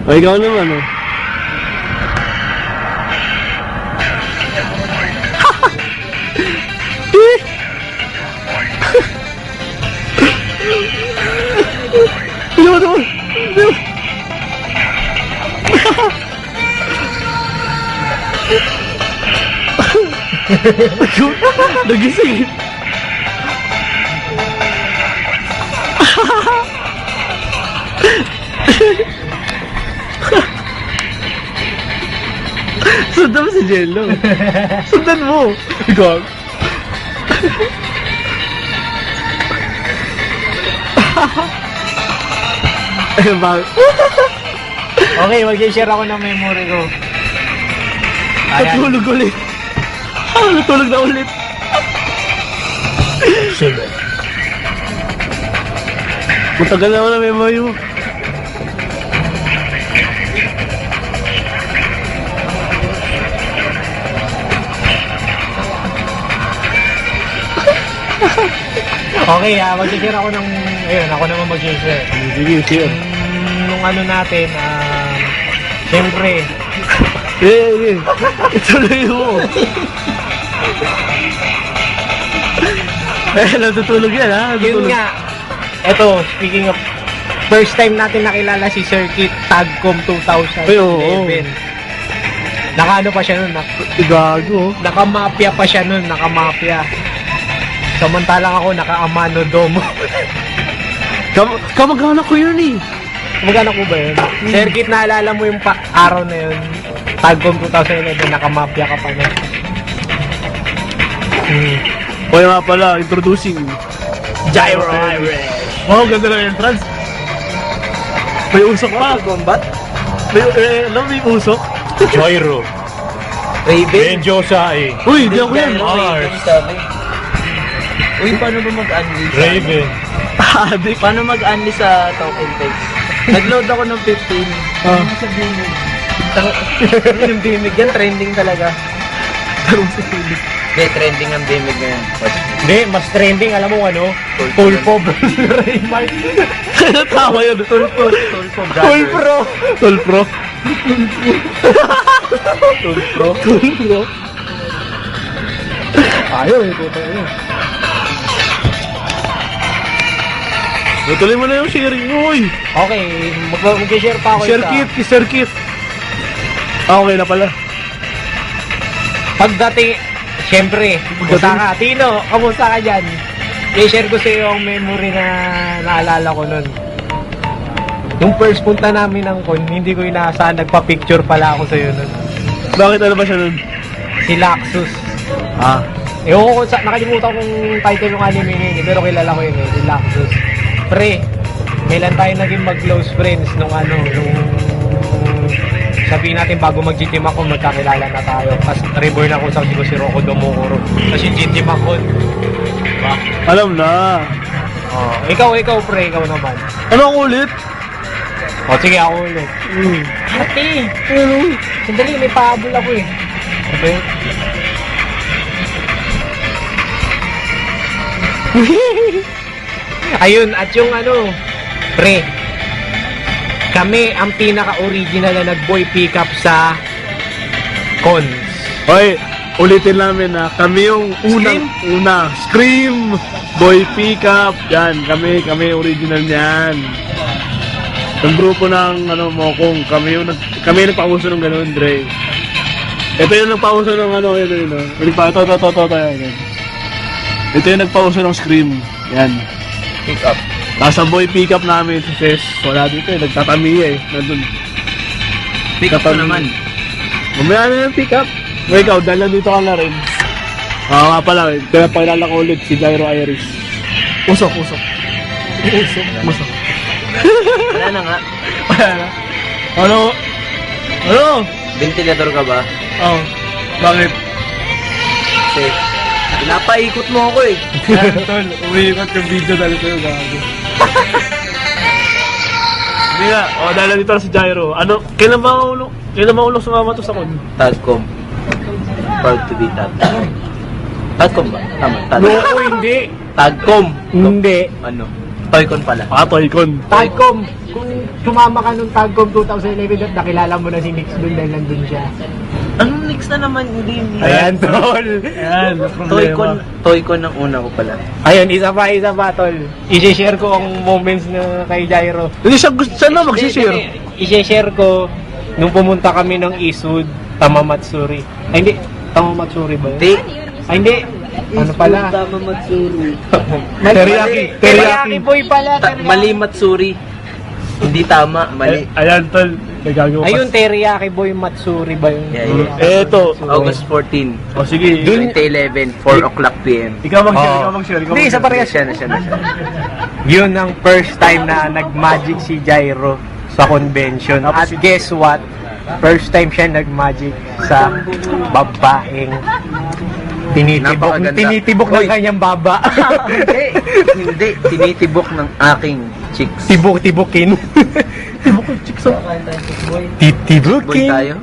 O, ikaw naman, oh. Ikaw naman. Nagising. Sundan mo si Jello. Sundan mo. Ikaw. Eh, bakit? Okay, mag-share ako ng memory ko. Natulog ulit. Natulog na ulit. Sige. Matagal naman na memory mo. Okay, mag-share ako ng... Ayun, ako naman mag-share. Sige, share. Nung ano natin, siyempre, Eh. Ituloy mo. Natutulog yan, ha? yun nga. Eto, speaking of, first time natin nakilala si Circuit Tagcom 2011. Ay, oo. Naka-ano pa siya nun, Gago. naka-mafia pa siya nun, naka-mafia. Samantalang ako, naka-Amano Domo. Kamag-anak ko yun, eh. Magkano ko ba yun? Circuit, naalala mo yung araw na yun? Tagcom 2011, naka-mafia ka pa na. O nga pala, introducing Gyro Irish. Wow, ganda ng entrance. May usok pa. Combat? May usok. Gyro. Raven? Josai. Uy, di ako yan. Uy, paano ba mag-unleash? Raven. Adik. Paano mag-unleash sa token text? Nag-load ako ng 15. Ano sa bimig? Yung bimig yan, trending talaga. Hindi, trending ang bimig ngayon. Hindi, mas trending, alam mo ano? Tulpo Raymart. Tama yun. Tulpo Tulpro. Tulpro. Tulpo. Ayaw eh, puta yun. Tuloy mo na yung sharing mo, uy. Okay, mag-share pa ako Circuit. Okay na pala. Pagdating, syempre, kumusta ka? Tino, kamusta ka dyan? I-share ko sa iyo ang memory na naalala ko nun. Yung first punta namin ng con, hindi ko inaasahan, nagpa-picture pala ako sa iyo nun. Bakit ano ba siya nun? Si Laxus. Ewan ko, nakalimutan kong title ng anime yun, pero kilala ko yun si Laxus. Pre, kailan tayo naging mag-close friends nung sabihin natin bago mag-GT Macon, magkakilala na tayo. Tapos reborn ako, sabi ko si Rocco Domokoro. Tapos yung GT Macon. Diba? Alam na. Ikaw pre, ikaw naman. Ano ang ulit? Sige, ako ulit. Ate, sandali, may pahabol ako eh. Okay? Ayun, at yung pre, kami ang pinaka-original na nag-boy pickup sa cons. Hoy, ulitin namin na kami yung una. Scream, Boy Pickup, yan. Kami original niyan. Yung grupo ng Mokong, kami nagpauso ng ganun, Dre. Ito yung nagpauso ng yun. Ito yung nagpauso ng Scream, yan. Pick-up. Nasa Boy Pickup namin si Ses. Wala dito eh, nagtatamiya eh. Nandun. Pick-up ko naman. Mamaya na yung pick-up. O ikaw, dahil nandito ka na rin. Nga pala eh. Kaya pakilala ko ulit si Gyro Irish. Usok. Wala na nga. Ano? Ventilador ka ba? Oh. Bakit? Kasi, pinapaikot mo ako eh. Tol, umiikot yung video dahil sa'yo, gago. Hindi nga, dahil nandito na si Gyro. Kailan maulong sumama to sa kon? Tagcom. Proud to be Tagcom ba? Tama, Tagcom. No, hindi. Tagcom. Hindi. Ano? Toycon pala. Toycon. Tagcom. Kung sumama ka nung Tagcom 2011 at nakilala mo na si Nix doon dahil nandun siya. Anong next na naman? Hindi. Ayan, tol. Ayan, problema. Toycon ang una ko pala. Ayun, isa pa, tol. I-share ko ang moments na kay Jairo. Hindi siya gusto, siya na mag-share. I-share ko nung pumunta kami ng Eastwood, Tamamatsuri. Ay, hindi. Tamamatsuri ba yun? Hindi. Ay, hindi. Ano pala? Tama Matsuri. Teriyaki boy pala. Mali Matsuri. Hindi tama, mali. Ayan, tol. Nagagawa Ayun, Teriyaki boy Matsuri ba yun? Yeah. Eto. August 14, O sige. 2011, 4 o'clock p.m. Ikaw mag-share, Oo. ikaw mag-share. ikaw Hindi, isa mag-share. parehas. Siya na. Yun ang first time na nag-magic si Jairo sa convention. At guess what? First time siya nag-magic sa babaeng Napakaganda. tinitibok ng Hoy. kanyang baba. Hindi, tinitibok ng aking chicks. Tibok-tibokin. Boy Titibokin. tayo?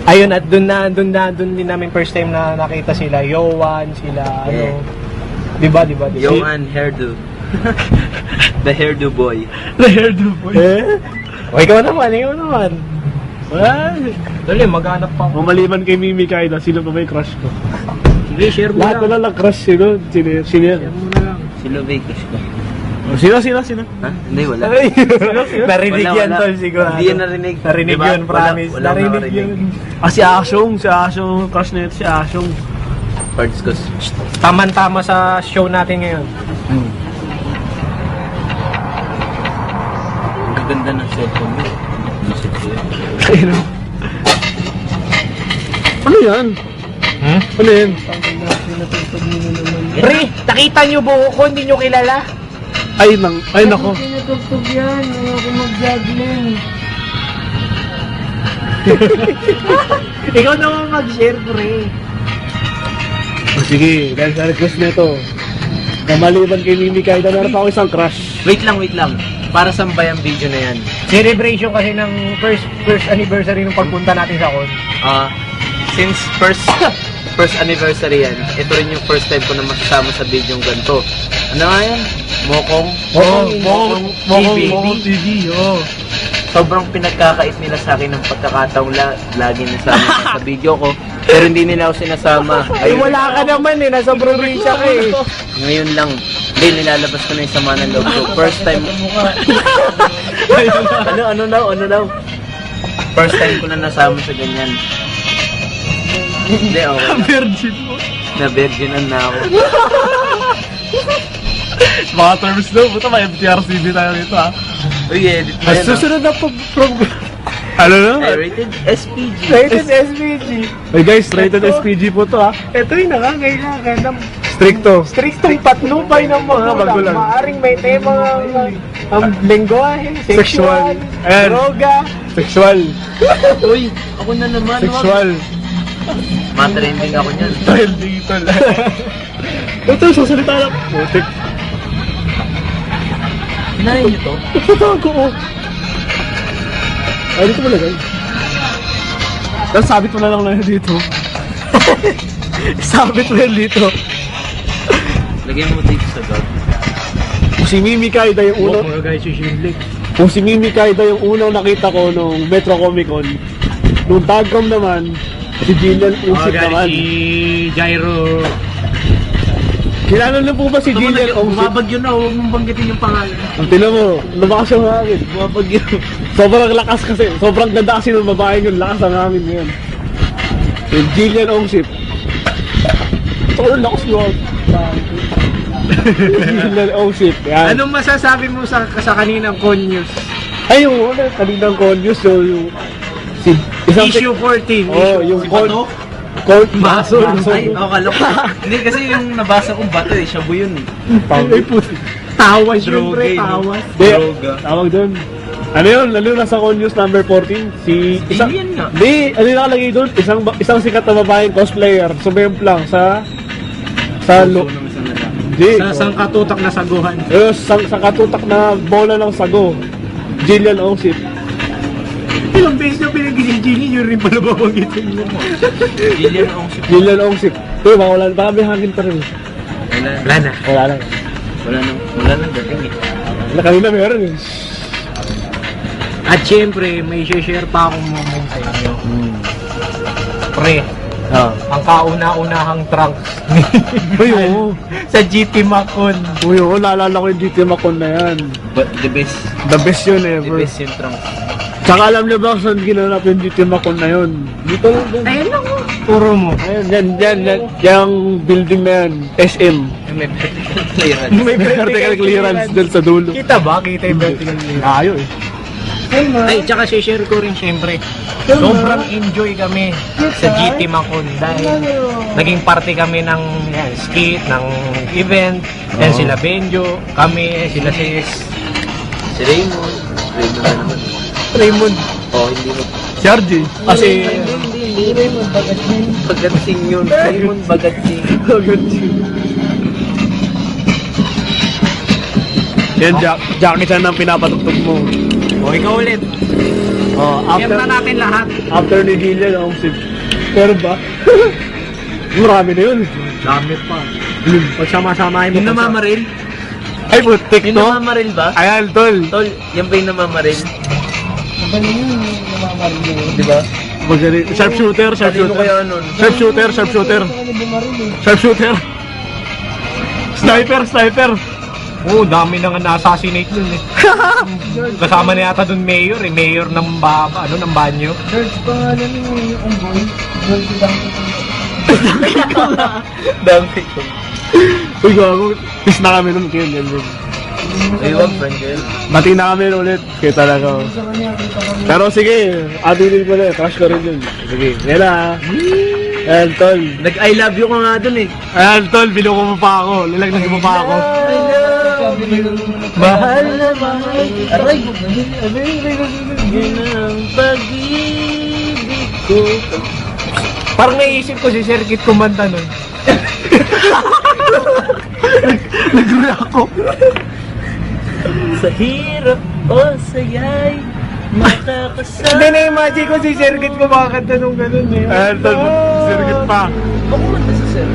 Ayun, at doon din namin first time na nakita sila Yowan, sila Yeah. ano. Diba? Yung hairdo. The hairdo boy. The hairdo boy. O, ikaw naman. Ay, Dali, maghanap pa ako. mamaliban kay Mimi Kaida, sino pa ba yung crush ko? Sige, share mo Lahat na lang crush sino? Sino yan? Si Lovecus ko. O, Sino? Ha? Hindi, wala. Narinig Wala, yan, wala. tol, siguro. Hindi yan narinig. Narinig Diba? yun, promise. Wala Narinig nakarinig. yun. Si Asyong, crush na ito, si Asyong. Cards ko. Taman-tama sa show natin ngayon. Ang gaganda ng cellphone mo. Isip ko yun. Ano yan? Ano yan? Pre, nakita nyo buho ko, hindi nyo kilala. Ay nako. Pinatugtog yan, ako mag-juggling. Ikaw naman mag-share, pre. O, sige, dahil sa request na ito, namaliban kay Mimi Kaida, meron pa ako isang crush. Wait lang. Para saan ba yung video na yan? Celebration kasi ng first anniversary ng pagpunta natin sa con. Since first anniversary yan, ito rin yung first time ko na masasama sa video yung ganito. Ano nga yan? Mokong TV, oh. Sobrang pinagkakait nila sa akin ng pagkakataong lagi nasama sa video ko. Pero hindi nila ako sinasama. Ay, wala ka naman eh, nasa probinsya ka eh. Ngayon lang, hindi, nilalabas ko na yung sama ng loob ko. First time. ano daw? First time ko na nasama sa ganyan. Hindi, okay. Virgin mo. Na-virginan na ako. Mga terms daw, buta may MTRCB tayo dito ha. Uy, edit mo At yan. susunod na from... Ano na? Rated SPG. Rated SPG. Hey guys, rated SPG po to ha. Ito yung nangangailangan ng Stricto. striktong patnubay ng mga magulang. Maaring may tema ang lengguwahe, sexual, Ayan. droga. Sexual. Uy, ako na naman. Sexual. Matrending ako niyan. Dahil dito lang. Ito, sasalita lang. Putik. Hinahin niyo to? Nagtatago ko. Ay, dito malagay. Tapos sabit mo na lang yan dito. Sabit mo yan dito. Lagyan mo dito sa dog. Kung si Mimi Kaida yung unang... Mga guys, yung Kung si Mimi Kaida yung unang nakita ko nung Metro Comic Con, nung Tagcom naman, si Jillian Usip naman. si Jairo. Kilala na po ba si Jillian Usip? Bumabagyo na, huwag mong banggitin yung pangalan. Ang tinan mo, lumakas yung hangin. Bumabagyo. Sobrang lakas kasi. Sobrang ganda kasi ng babaeng yun. Lakas ang hangin ngayon. Si Jillian Usip. Sobrang lakas yun. Jillian Usip. Yan. Anong masasabi mo sa kaninang con news? Ay, yung una, kaninang Conyos, yung si isang Issue 14. Oh, yung Si Bato? Baso. Ay, kalok. Hindi kasi yung nabasa kong bato eh, shabu yun eh. Ay, puti. Tawas Droga, syempre, no? tawas. Droga. Tawag doon. Ano yun? Lalo na sa Conyos number 14. Si Alien nga. Di, ano yung nakalagay doon? Isang sikat na babaeng cosplayer. Sumemp lang sa Di. Sa sangkatutak na saguhan. Sa katutak na bola ng sago. Jillian Osip. Ilang beses na pinag-gini, yun rin pala babanggitin mo. Alien ang sip. Jillian Osip. Uy, baka wala. Baka may hangin pa rin. Wala na. Wala lang. Wala nang dating eh. Kanina meron eh. At syempre, may share pa akong moment sa inyo. Pre, ang kauna-unahang trunks Uy, oo. sa GT Macon. Uy, oo. Naalala ko yung GT Macon na yan. But the best. The best yun The ever. best yung trunk. Tsaka alam niyo ba kung saan ginanap yung GT Macon na yun? Dito lang dyan. Ayun lang oh. Puro mo. Ayun, yan. Yung building na yan. SM. May vertical clearance. May Vertical clearance dun sa dulo. Kita ba? Kita yung vertical clearance. Ayo eh. Ay, tsaka share ko rin syempre. Sobrang enjoy kami sa GT Macon dahil naging parte kami ng skit, ng event. Yan sila Benjo, kami, sila Sis. Si Raymond. Raymond na naman. Raymond. Oh, hindi mo. Si RJ. Kasi... Hindi Raymond Bagatsing. Bagatsing yun. Raymond Bagatsing. Yan, Jackie Chan ang pinapatugtog mo. O, ikaw ulit. Oh, Share na natin lahat. after ni Gillian, si... Pero ba? Marami na yun. Dami pa. Pagsama-samahin mo. Yung namamaril? Ay, putik Yung to. namamaril ba? Ayan, tol. Tol, yan ba yung namamaril? Di ba? Magaling. Sharpshooter. Sino kaya nun? Sharpshooter. Sniper. Oo, dami na nga na-assassinate nun eh. Kasama na yata dun mayor eh. Mayor ng ng banyo. Dami ko. Uy, gago. Peace na kami nun. Kaya yan. Ay, wag, friend girl. Bati na kami ulit. Kaya talaga. Pero sige, atin ko na. Crush ko rin yun. Sige, yan na. Ayan, tol. Nag-I love you ka nga dun eh. Ayan, tol. Binuko mo pa ako. Lalaglag mo pa ako. Mahal na mahal. Aray, yun ang pag-ibig ko. Parang naisip ko si Sir Kit kumanta nun. Nag-rule ako. Sa hirap o sayay, makakasama. Hindi na-imagine ko si Sir Kit kumakanta nung ganun eh. Ayan, tol. Sirgit pa. Ako kumanta sa sir.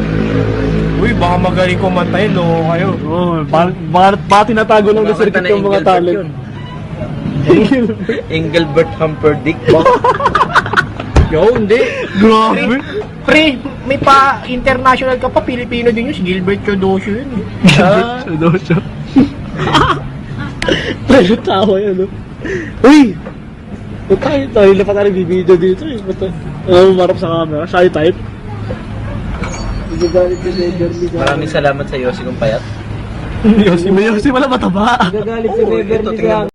Uy, baka magaling kumanta yun, loko kayo. Oo, baka tinatago lang na Sirgit yung mga talent. Engelbert Humperdinck. Yo, hindi. Grabe. Pre, may pa-international ka pa, Pilipino din yun, si Gilbert Chodosio yun. Ah, Siya. Tayo tawa yan, no? Uy! Tayo na pa tayo bibideo dito eh. Marap sa camera. Shy type. maraming salamat sa Yossi kong payat. Yossi wala mataba. Gagalit si Beverly sa